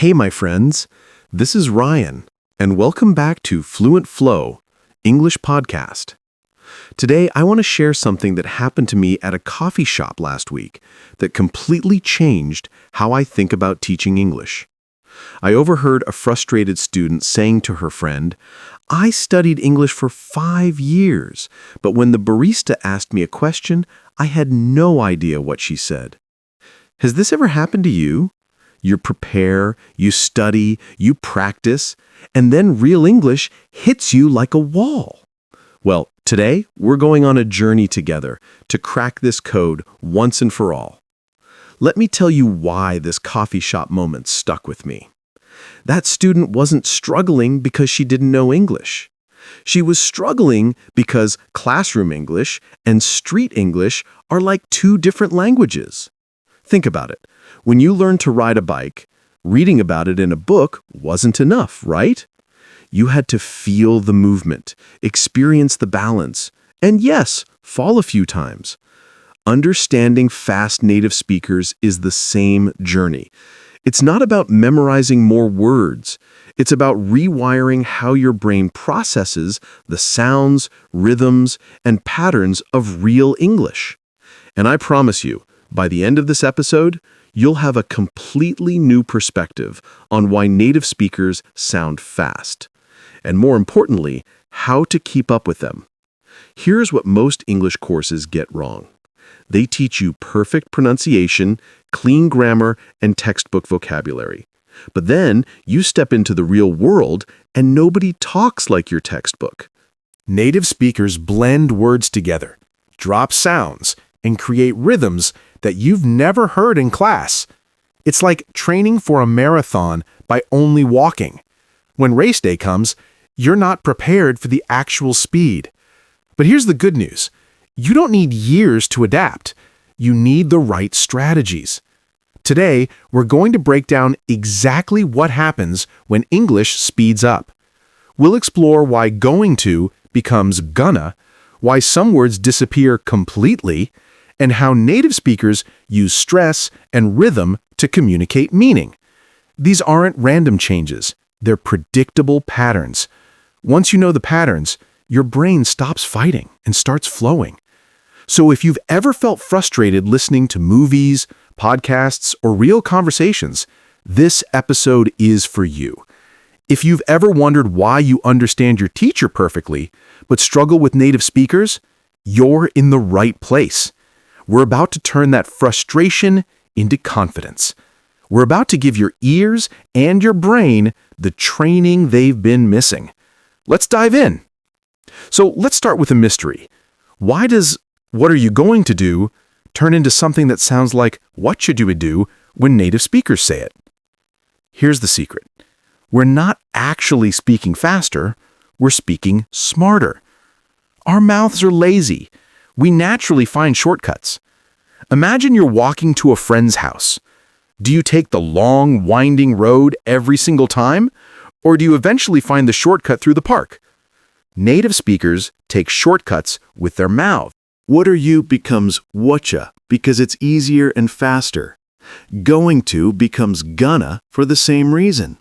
Hey, my friends. This is Ryan, and welcome back to Fluent Flow, English Podcast. Today, I want to share something that happened to me at a coffee shop last week that completely changed how I think about teaching English. I overheard a frustrated student saying to her friend, "I studied English for 5 years, but when the barista asked me a question, I had no idea what she said." Has this ever happened to you? You prepare, you study, you practice, and then real English hits you like a wall. Well, today we're going on a journey together to crack this code once and for all. Let me tell you why this coffee shop moment stuck with me. That student wasn't struggling because she didn't know English. She was struggling because classroom English and street English are like two different languages. Think about it. When you learn to ride a bike, reading about it in a book wasn't enough, right? You had to feel the movement, experience the balance, and yes, fall a few times. Understanding fast native speakers is the same journey. It's not about memorizing more words. It's about rewiring how your brain processes the sounds, rhythms, and patterns of real English. And I promise you, by the end of this episode, you'll have a completely new perspective on why native speakers sound fast, and more importantly, how to keep up with them. Here's what most English courses get wrong. They teach you perfect pronunciation, clean grammar, and textbook vocabulary. But then you step into the real world and nobody talks like your textbook. Native speakers blend words together, drop sounds, and create rhythms that you've never heard in class. It's like training for a marathon by only walking. When race day comes, you're not prepared for the actual speed. But here's the good news. You don't need years to adapt. You need the right strategies. Today, we're going to break down exactly what happens when English speeds up. We'll explore why going to becomes gonna, why some words disappear completely, and how native speakers use stress and rhythm to communicate meaning. These aren't random changes. They're predictable patterns. Once you know the patterns, your brain stops fighting and starts flowing. So if you've ever felt frustrated listening to movies, podcasts, or real conversations, this episode is for you. If you've ever wondered why you understand your teacher perfectly, but struggle with native speakers, you're in the right place. We're about to turn that frustration into confidence. We're about to give your ears and your brain the training they've been missing. Let's dive in. So let's start with a mystery. Why does "what are you going to do" turn into something that sounds like "what should you do" when native speakers say it? Here's the secret. We're not actually speaking faster, we're speaking smarter. Our mouths are lazy. We naturally find shortcuts. Imagine you're walking to a friend's house. Do you take the long, winding road every single time? Or do you eventually find the shortcut through the park? Native speakers take shortcuts with their mouth. What are you becomes whatcha because it's easier and faster. Going to becomes gonna for the same reason.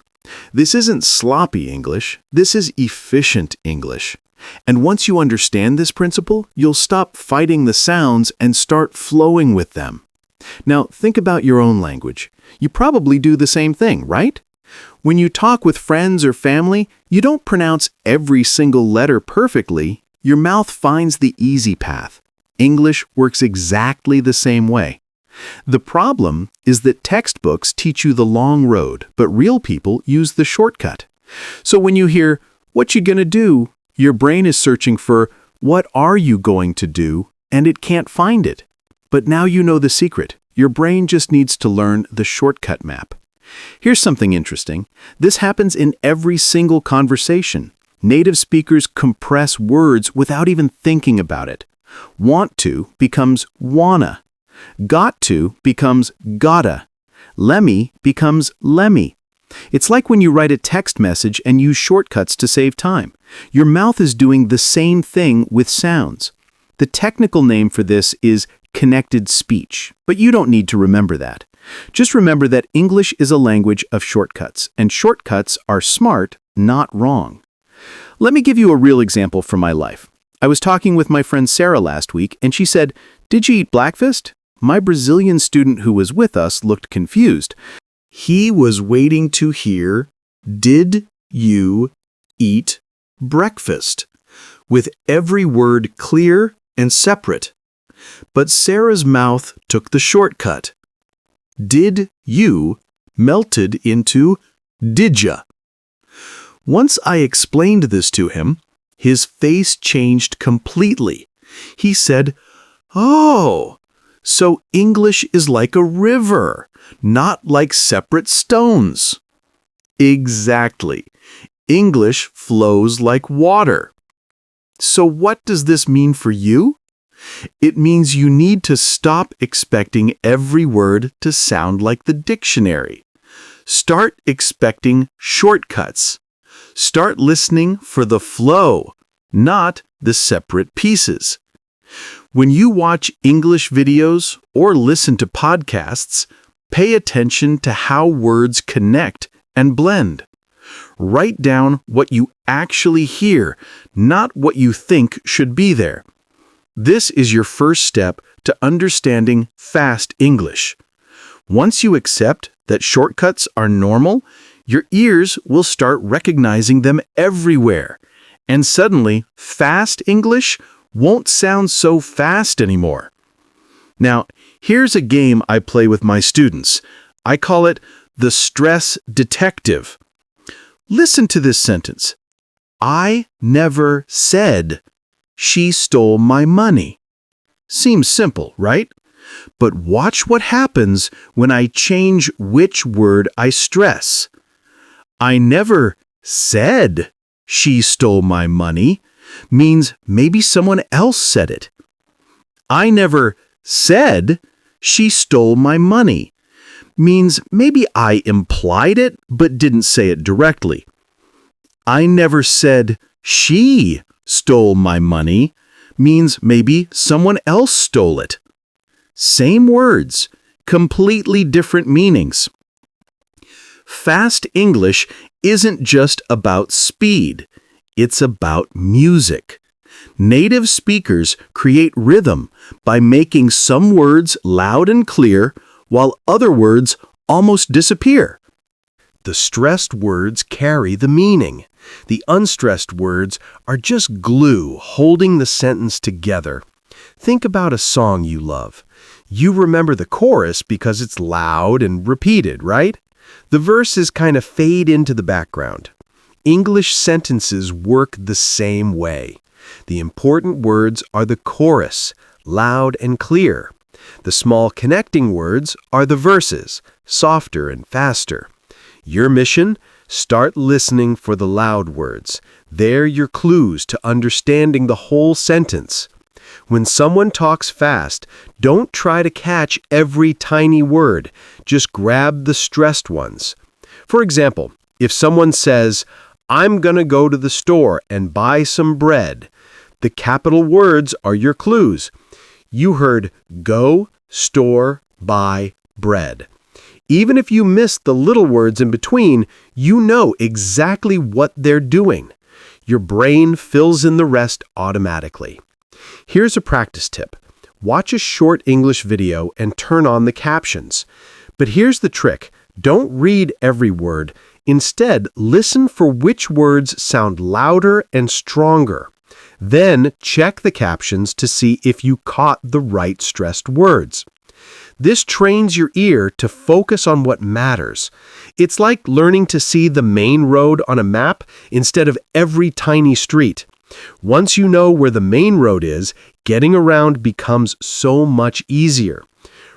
This isn't sloppy English. This is efficient English. And once you understand this principle, you'll stop fighting the sounds and start flowing with them. Now, think about your own language. You probably do the same thing, right? When you talk with friends or family, you don't pronounce every single letter perfectly. Your mouth finds the easy path. English works exactly the same way. The problem is that textbooks teach you the long road, but real people use the shortcut. So when you hear, "what you gonna do?" your brain is searching for, "what are you going to do?" and it can't find it. But now you know the secret. Your brain just needs to learn the shortcut map. Here's something interesting. This happens in every single conversation. Native speakers compress words without even thinking about it. Want to becomes wanna. Got to becomes gotta. Lemme becomes lemmy. It's like when you write a text message and use shortcuts to save time. Your mouth is doing the same thing with sounds. The technical name for this is connected speech, but you don't need to remember that. Just remember that English is a language of shortcuts, and shortcuts are smart, not wrong. Let me give you a real example from my life. I was talking with my friend Sarah last week, and she said, "Did you eat breakfast?" My Brazilian student who was with us looked confused. He was waiting to hear, "Did you eat breakfast?" with every word clear and separate. But Sarah's mouth took the shortcut. "Did you" melted into "didja." Once I explained this to him, his face changed completely. He said, "Oh, so English is like a river, not like separate stones." Exactly. English flows like water. So what does this mean for you? It means you need to stop expecting every word to sound like the dictionary. Start expecting shortcuts. Start listening for the flow, not the separate pieces. When you watch English videos or listen to podcasts, pay attention to how words connect and blend. Write down what you actually hear, not what you think should be there. This is your first step to understanding fast English. Once you accept that shortcuts are normal, your ears will start recognizing them everywhere. And suddenly, fast English won't sound so fast anymore. Now, here's a game I play with my students. I call it the stress detective. Listen to this sentence. I never said she stole my money. Seems simple, right? But watch what happens when I change which word I stress. I never said she stole my money means maybe someone else said it. I never said she stole my money means maybe I implied it but didn't say it directly. I never said she stole my money means maybe someone else stole it. Same words, completely different meanings. Fast English isn't just about speed, it's about music. Native speakers create rhythm by making some words loud and clear while other words almost disappear. The stressed words carry the meaning. The unstressed words are just glue holding the sentence together. Think about a song you love. You remember the chorus because it's loud and repeated, right? The verses kind of fade into the background. English sentences work the same way. The important words are the chorus, loud and clear. The small connecting words are the verses, softer and faster. Your mission? Start listening for the loud words. They're your clues to understanding the whole sentence. When someone talks fast, don't try to catch every tiny word. Just grab the stressed ones. For example, if someone says, "I'm gonna go to the store and buy some bread," the capital words are your clues. You heard go, store, buy, bread. Even if you missed the little words in between, you know exactly what they're doing. Your brain fills in the rest automatically. Here's a practice tip. Watch a short English video and turn on the captions. But here's the trick. Don't read every word. Instead, listen for which words sound louder and stronger. Then check the captions to see if you caught the right stressed words. This trains your ear to focus on what matters. It's like learning to see the main road on a map instead of every tiny street. Once you know where the main road is, getting around becomes so much easier.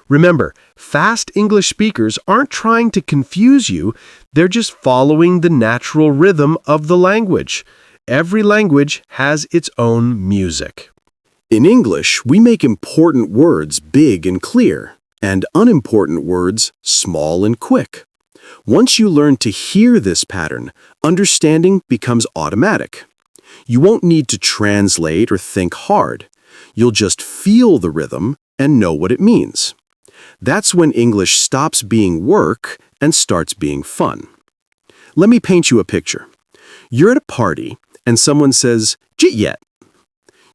Remember, fast English speakers aren't trying to confuse you, they're just following the natural rhythm of the language. Every language has its own music. In English, we make important words big and clear, and unimportant words small and quick. Once you learn to hear this pattern, understanding becomes automatic. You won't need to translate or think hard. You'll just feel the rhythm and know what it means. That's when English stops being work and starts being fun. Let me paint you a picture. You're at a party and someone says, "Jit yet?"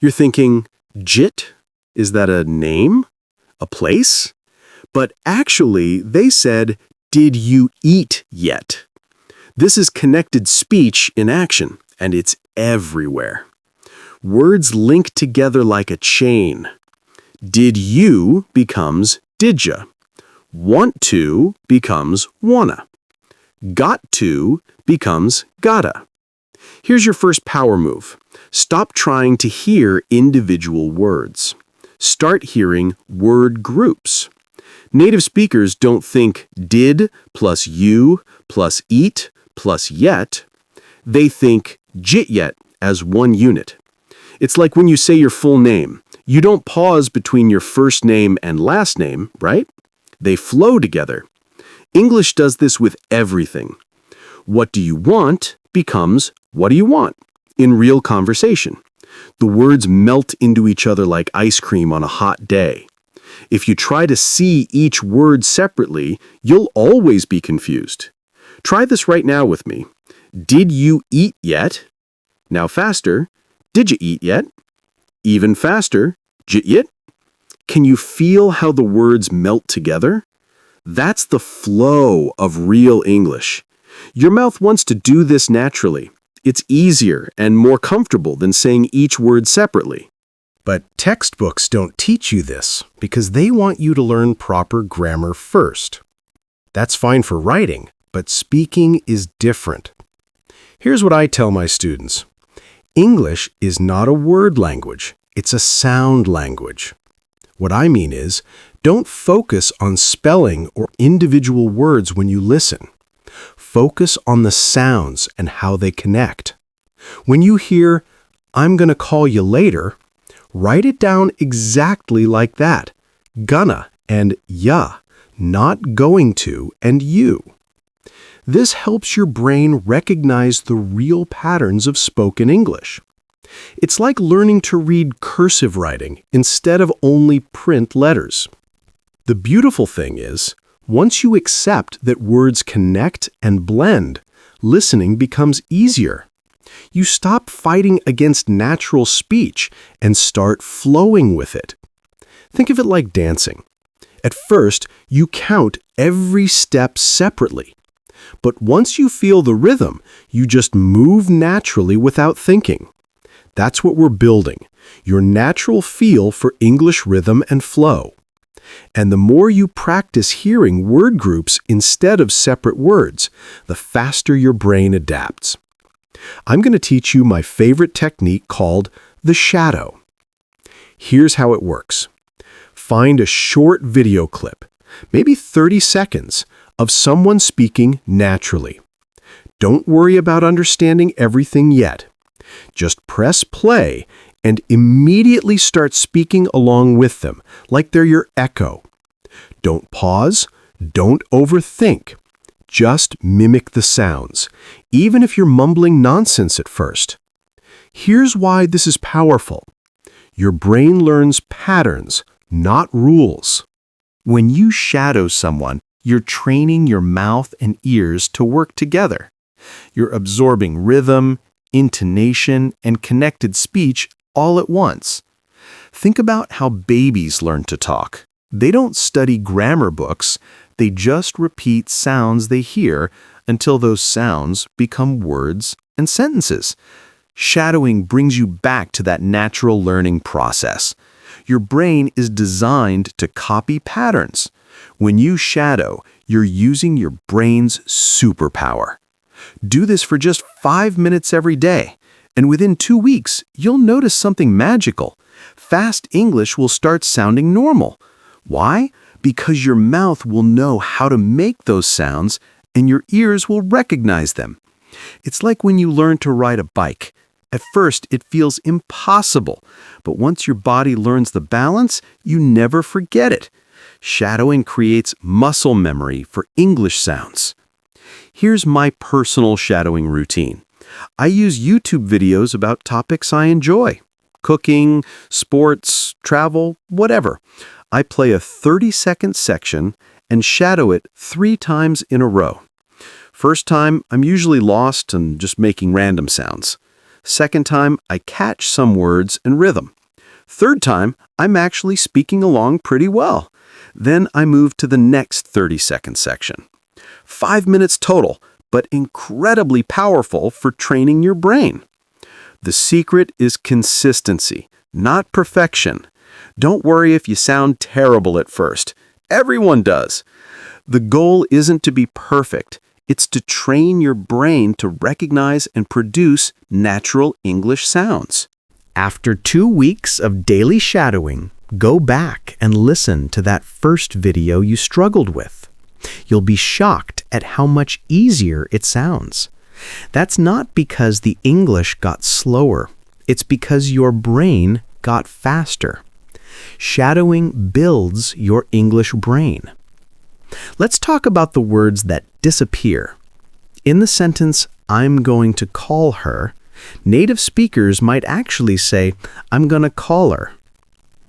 You're thinking, "Jit? Is that a name? A place?" But actually, they said, "Did you eat yet?" This is connected speech in action, and it's everywhere. Words link together like a chain. Did you becomes didya. Want to becomes wanna. Got to becomes gotta. Here's your first power move. Stop trying to hear individual words. Start hearing word groups. Native speakers don't think did plus you plus eat plus yet. They think jit yet as one unit. It's like when you say your full name. You don't pause between your first name and last name, right? They flow together. English does this with everything. What do you want becomes what do you want in real conversation. The words melt into each other like ice cream on a hot day. If you try to see each word separately, you'll always be confused. Try this right now with me. Did you eat yet? Now faster. Did you eat yet? Even faster. Jit yet? Can you feel how the words melt together? That's the flow of real English. Your mouth wants to do this naturally. It's easier and more comfortable than saying each word separately. But textbooks don't teach you this because they want you to learn proper grammar first. That's fine for writing, but speaking is different. Here's what I tell my students. English is not a word language, it's a sound language. What I mean is, don't focus on spelling or individual words when you listen. Focus on the sounds and how they connect. When you hear, "I'm gonna call you later," write it down exactly like that. Gonna and ya, not going to and you. This helps your brain recognize the real patterns of spoken English. It's like learning to read cursive writing instead of only print letters. The beautiful thing is, once you accept that words connect and blend, listening becomes easier. You stop fighting against natural speech and start flowing with it. Think of it like dancing. At first, you count every step separately. But once you feel the rhythm, you just move naturally without thinking. That's what we're building, your natural feel for English rhythm and flow. And the more you practice hearing word groups instead of separate words, the faster your brain adapts. I'm going to teach you my favorite technique called the shadow. Here's how it works. Find a short video clip, maybe 30 seconds, of someone speaking naturally. Don't worry about understanding everything yet. Just press play and immediately start speaking along with them, like they're your echo. Don't pause, don't overthink. Just mimic the sounds, even if you're mumbling nonsense at first. Here's why this is powerful. Your brain learns patterns, not rules. When you shadow someone, you're training your mouth and ears to work together. You're absorbing rhythm, intonation, and connected speech all at once. Think about how babies learn to talk. They don't study grammar books, they just repeat sounds they hear until those sounds become words and sentences. Shadowing brings you back to that natural learning process. Your brain is designed to copy patterns. When you shadow, you're using your brain's superpower. Do this for just 5 minutes every day, and within 2 weeks, you'll notice something magical. Fast English will start sounding normal. Why? Because your mouth will know how to make those sounds, and your ears will recognize them. It's like when you learn to ride a bike. At first, it feels impossible, but once your body learns the balance, you never forget it. Shadowing creates muscle memory for English sounds. Here's my personal shadowing routine. I use YouTube videos about topics I enjoy. Cooking, sports, travel, whatever. I play a 30-second section and shadow it 3 times in a row. First time, I'm usually lost and just making random sounds. Second time, I catch some words and rhythm. Third time, I'm actually speaking along pretty well. Then I move to the next 30-second section. 5 minutes total, but incredibly powerful for training your brain. The secret is consistency, not perfection. Don't worry if you sound terrible at first. Everyone does. The goal isn't to be perfect. It's to train your brain to recognize and produce natural English sounds. After 2 weeks of daily shadowing, go back and listen to that first video you struggled with. You'll be shocked at how much easier it sounds. That's not because the English got slower. It's because your brain got faster. Shadowing builds your English brain. Let's talk about the words that disappear. In the sentence, "I'm going to call her," native speakers might actually say, "I'm going to call her."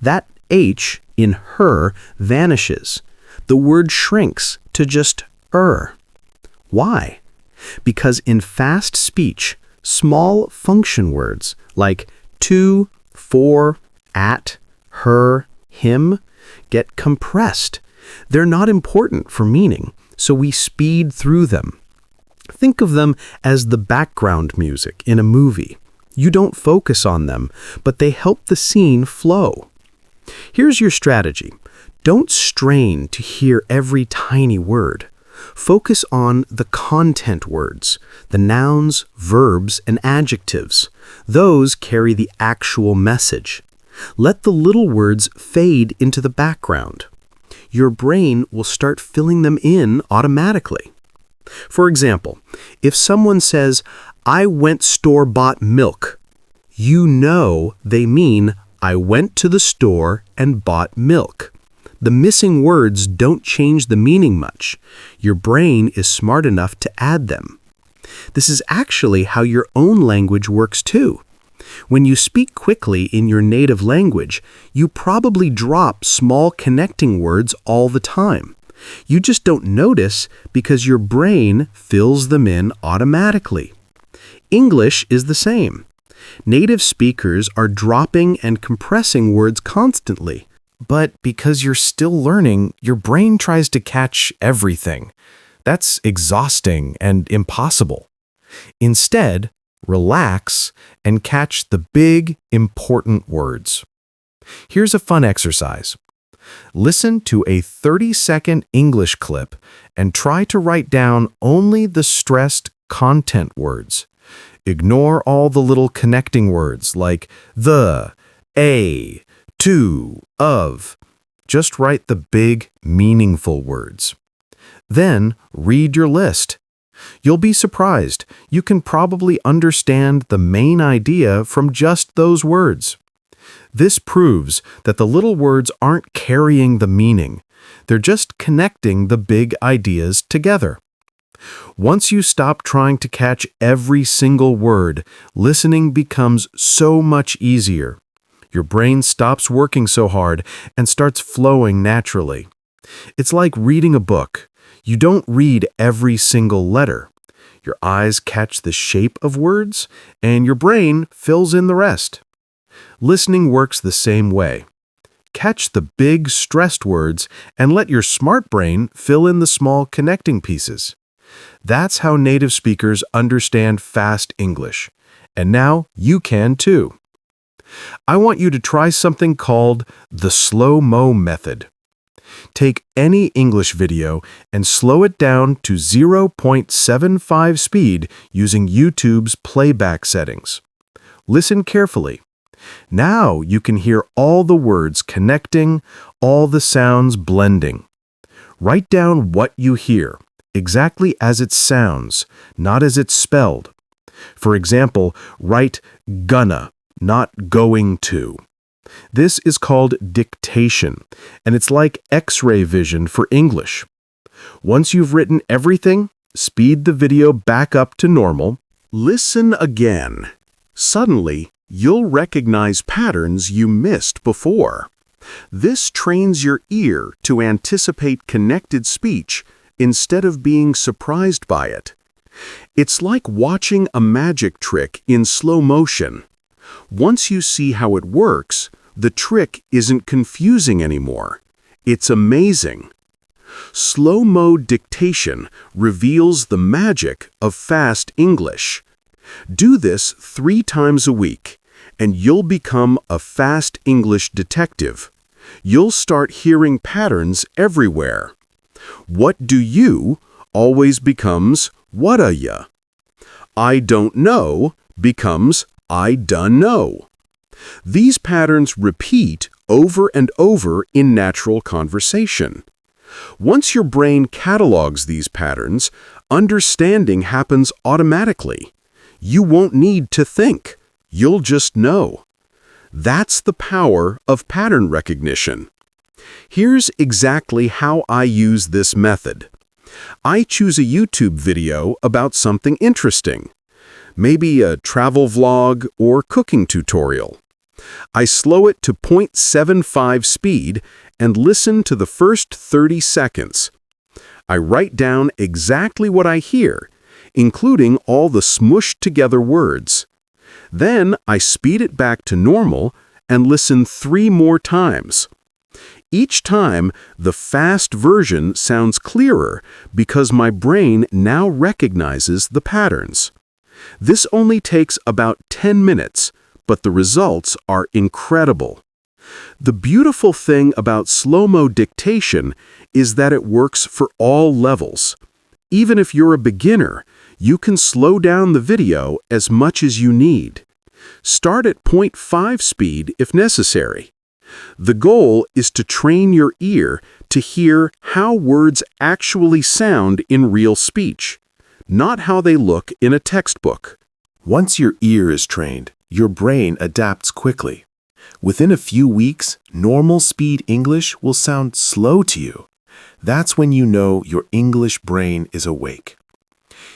That H in her vanishes. The word shrinks to just er. Why? Because in fast speech, small function words like to, for, at, her, him get compressed. They're not important for meaning, so we speed through them. Think of them as the background music in a movie. You don't focus on them, but they help the scene flow. Here's your strategy. Don't strain to hear every tiny word. Focus on the content words, the nouns, verbs, and adjectives. Those carry the actual message. Let the little words fade into the background. Your brain will start filling them in automatically. For example, if someone says, "I went store-bought milk," you know they mean, "I went to the store and bought milk." The missing words don't change the meaning much. Your brain is smart enough to add them. This is actually how your own language works too. When you speak quickly in your native language, you probably drop small connecting words all the time. You just don't notice because your brain fills them in automatically. English is the same. Native speakers are dropping and compressing words constantly. But because you're still learning, your brain tries to catch everything. That's exhausting and impossible. Instead, relax and catch the big, important words. Here's a fun exercise. Listen to a 30-second English clip and try to write down only the stressed content words. Ignore all the little connecting words like the, a, to, of. Just write the big, meaningful words. Then read your list. You'll be surprised. You can probably understand the main idea from just those words. This proves that the little words aren't carrying the meaning. They're just connecting the big ideas together. Once you stop trying to catch every single word, listening becomes so much easier. Your brain stops working so hard and starts flowing naturally. It's like reading a book. You don't read every single letter. Your eyes catch the shape of words, and your brain fills in the rest. Listening works the same way. Catch the big, stressed words and let your smart brain fill in the small connecting pieces. That's how native speakers understand fast English. And now you can too. I want you to try something called the slow-mo method. Take any English video and slow it down to 0.75 speed using YouTube's playback settings. Listen carefully. Now you can hear all the words connecting, all the sounds blending. Write down what you hear, exactly as it sounds, not as it's spelled. For example, write gonna, not going to. This is called dictation, and it's like X-ray vision for English. Once you've written everything, speed the video back up to normal. Listen again. Suddenly, you'll recognize patterns you missed before. This trains your ear to anticipate connected speech instead of being surprised by it. It's like watching a magic trick in slow motion. Once you see how it works, the trick isn't confusing anymore. It's amazing. Slow-mo dictation reveals the magic of fast English. Do this 3 times a week, and you'll become a fast English detective. You'll start hearing patterns everywhere. What do you always becomes whata ya. I don't know becomes I done know. These patterns repeat over and over in natural conversation. Once your brain catalogs these patterns, understanding happens automatically. You won't need to think. You'll just know. That's the power of pattern recognition. Here's exactly how I use this method. I choose a YouTube video about something interesting, maybe a travel vlog or cooking tutorial. I slow it to 0.75 speed and listen to the first 30 seconds. I write down exactly what I hear, including all the smushed together words. Then I speed it back to normal and listen 3 more times. Each time, the fast version sounds clearer because my brain now recognizes the patterns. This only takes about 10 minutes, but the results are incredible. The beautiful thing about slow-mo dictation is that it works for all levels. Even if you're a beginner, you can slow down the video as much as you need. Start at 0.5 speed if necessary. The goal is to train your ear to hear how words actually sound in real speech, not how they look in a textbook. Once your ear is trained, your brain adapts quickly. Within a few weeks, normal speed English will sound slow to you. That's when you know your English brain is awake.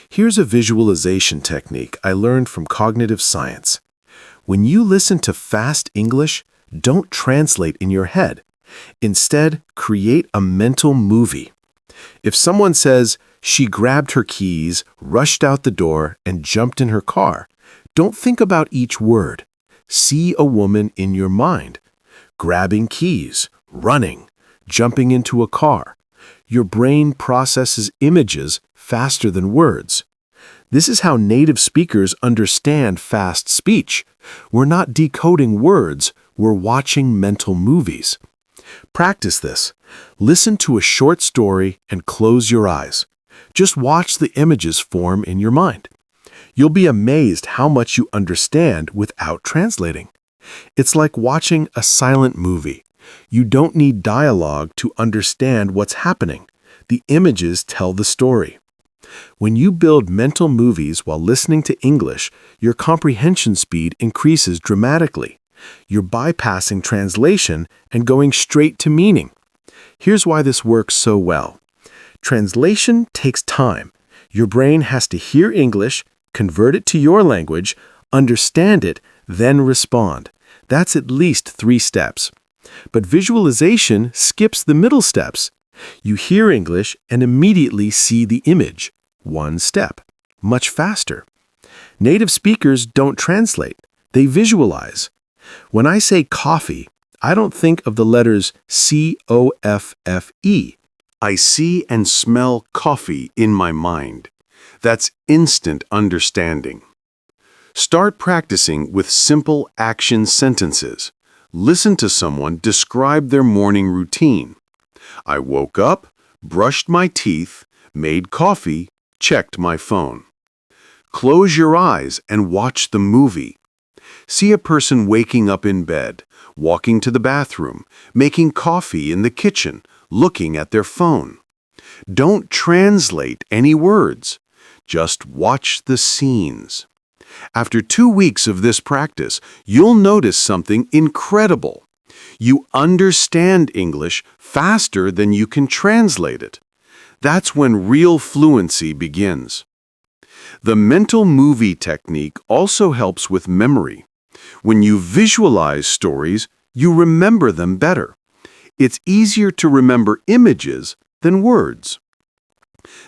Here's a visualization technique I learned from cognitive science. When you listen to fast English, don't translate in your head. Instead, create a mental movie. If someone says, "She grabbed her keys, rushed out the door, and jumped in her car," don't think about each word. See a woman in your mind, grabbing keys, running, jumping into a car. Your brain processes images faster than words. This is how native speakers understand fast speech. We're not decoding words, we're watching mental movies. Practice this. Listen to a short story and close your eyes. Just watch the images form in your mind. You'll be amazed how much you understand without translating. It's like watching a silent movie. You don't need dialogue to understand what's happening. The images tell the story. When you build mental movies while listening to English, your comprehension speed increases dramatically. You're bypassing translation and going straight to meaning. Here's why this works so well. Translation takes time. Your brain has to hear English, convert it to your language, understand it, then respond. That's at least 3 steps. But visualization skips the middle steps. You hear English and immediately see the image. 1 step. Much faster. Native speakers don't translate. They visualize. When I say coffee, I don't think of the letters C-O-F-F-E. I see and smell coffee in my mind. That's instant understanding. Start practicing with simple action sentences. Listen to someone describe their morning routine. I woke up, brushed my teeth, made coffee, checked my phone. Close your eyes and watch the movie. See a person waking up in bed, walking to the bathroom, making coffee in the kitchen, looking at their phone. Don't translate any words. Just watch the scenes. After 2 weeks of this practice, you'll notice something incredible. You understand English faster than you can translate it. That's when real fluency begins. The mental movie technique also helps with memory. When you visualize stories, you remember them better. It's easier to remember images than words.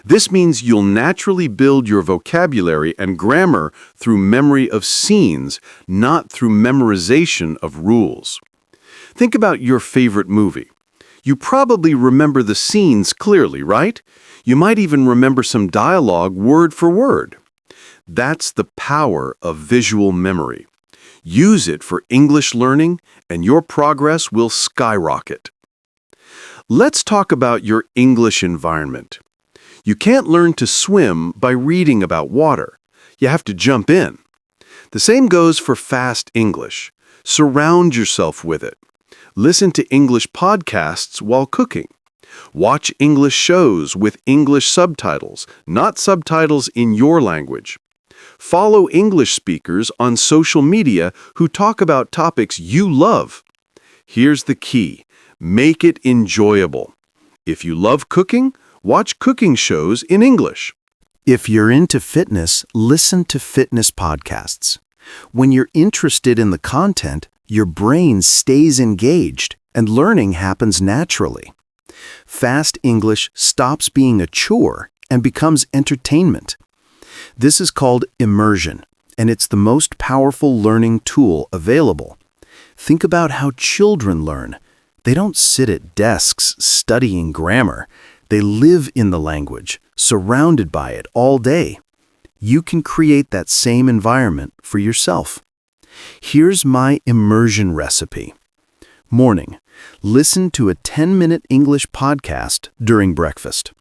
This means you'll naturally build your vocabulary and grammar through memory of scenes, not through memorization of rules. Think about your favorite movie. You probably remember the scenes clearly, right? You might even remember some dialogue word for word. That's the power of visual memory. Use it for English learning, and your progress will skyrocket. Let's talk about your English environment. You can't learn to swim by reading about water. You have to jump in. The same goes for fast English. Surround yourself with it. Listen to English podcasts while cooking. Watch English shows with English subtitles, not subtitles in your language. Follow English speakers on social media who talk about topics you love. Here's the key. Make it enjoyable. If you love cooking, watch cooking shows in English. If you're into fitness, listen to fitness podcasts. When you're interested in the content, your brain stays engaged and learning happens naturally. Fast English stops being a chore and becomes entertainment. This is called immersion, and it's the most powerful learning tool available. Think about how children learn. They don't sit at desks studying grammar. They live in the language, surrounded by it all day. You can create that same environment for yourself. Here's my immersion recipe. Morning, listen to a 10-minute English podcast during breakfast.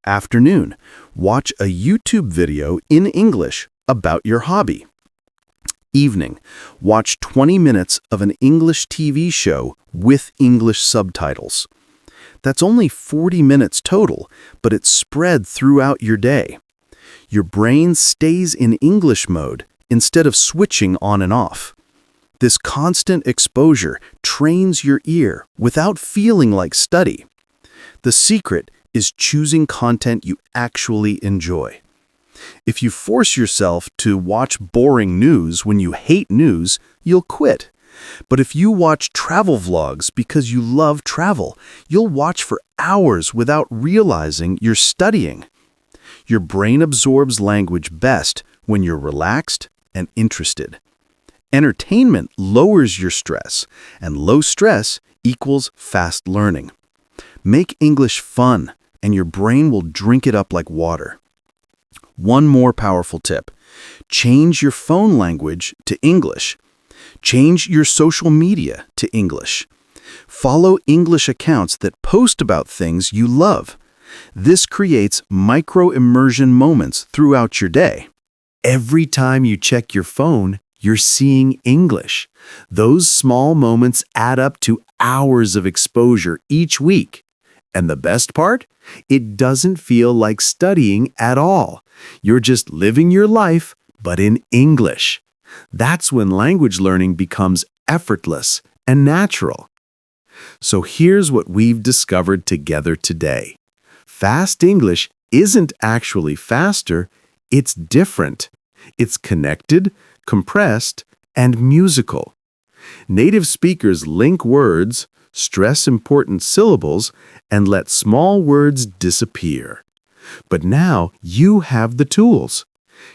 Afternoon, watch a YouTube video in English about your hobby. Evening, watch 20 minutes of an English TV show with English subtitles. That's only 40 minutes total, but it's spread throughout your day. Your brain stays in English mode instead of switching on and off. This constant exposure trains your ear without feeling like study. The secret is choosing content you actually enjoy. If you force yourself to watch boring news when you hate news, you'll quit. But if you watch travel vlogs because you love travel, you'll watch for hours without realizing you're studying. Your brain absorbs language best when you're relaxed and interested. Entertainment lowers your stress, and low stress equals fast learning. Make English fun, and your brain will drink it up like water. One more powerful tip. Change your phone language to English. Change your social media to English. Follow English accounts that post about things you love. This creates micro-immersion moments throughout your day. Every time you check your phone, you're seeing English. Those small moments add up to hours of exposure each week. And the best part? It doesn't feel like studying at all. You're just living your life, but in English. That's when language learning becomes effortless and natural. So here's what we've discovered together today. Fast English isn't actually faster, it's different. It's connected, compressed, and musical. Native speakers link words, stress important syllables, and let small words disappear. But now you have the tools.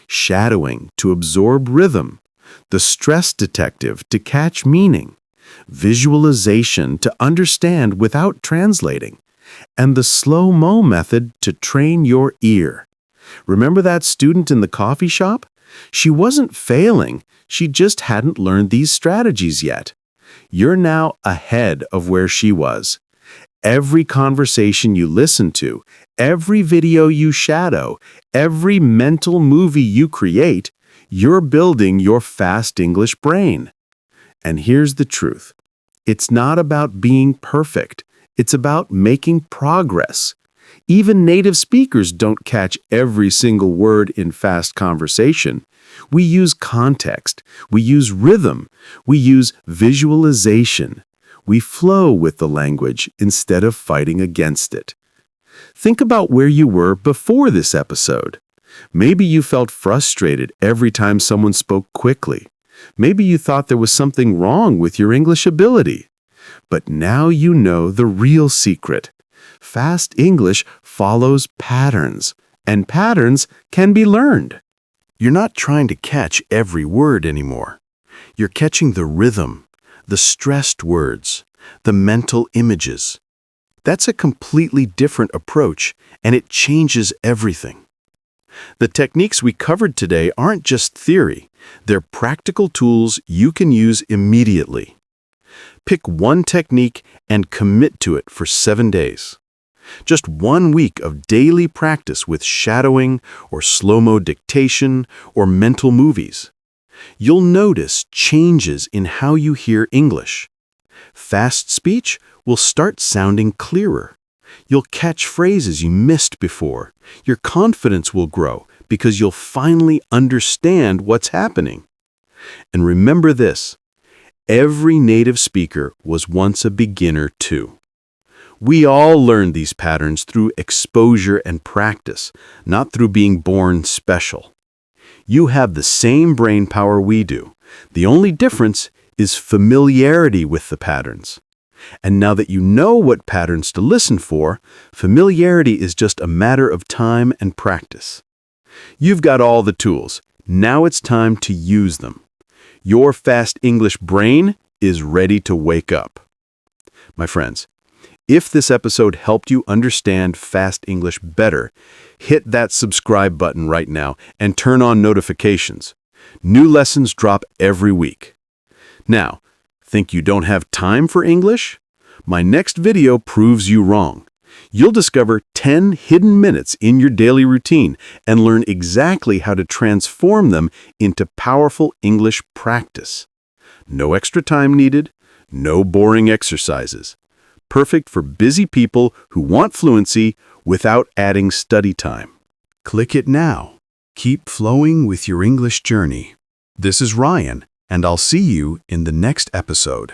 Shadowing to absorb rhythm, the stress detective to catch meaning, visualization to understand without translating, and the slow-mo method to train your ear. Remember that student in the coffee shop? She wasn't failing, she just hadn't learned these strategies yet. You're now ahead of where she was. Every conversation you listen to, every video you shadow, every mental movie you create, you're building your fast English brain. And here's the truth. It's not about being perfect. It's about making progress. Even native speakers don't catch every single word in fast conversation. We use context. We use rhythm. We use visualization. We flow with the language instead of fighting against it. Think about where you were before this episode. Maybe you felt frustrated every time someone spoke quickly. Maybe you thought there was something wrong with your English ability. But now you know the real secret. Fast English follows patterns, and patterns can be learned. You're not trying to catch every word anymore. You're catching the rhythm, the stressed words, the mental images. That's a completely different approach, and it changes everything. The techniques we covered today aren't just theory. They're practical tools you can use immediately. Pick one technique and commit to it for 7 days. Just 1 week of daily practice with shadowing or slow-mo dictation or mental movies. You'll notice changes in how you hear English. Fast speech will start sounding clearer. You'll catch phrases you missed before. Your confidence will grow because you'll finally understand what's happening. And remember this, every native speaker was once a beginner too. We all learn these patterns through exposure and practice, not through being born special. You have the same brain power we do. The only difference is familiarity with the patterns. And now that you know what patterns to listen for, familiarity is just a matter of time and practice. You've got all the tools. Now it's time to use them. Your fast English brain is ready to wake up. My friends, if this episode helped you understand fast English better, hit that subscribe button right now and turn on notifications. New lessons drop every week. Now, think you don't have time for English? My next video proves you wrong. You'll discover 10 hidden minutes in your daily routine and learn exactly how to transform them into powerful English practice. No extra time needed, no boring exercises. Perfect for busy people who want fluency without adding study time. Click it now. Keep flowing with your English journey. This is Ryan, and I'll see you in the next episode.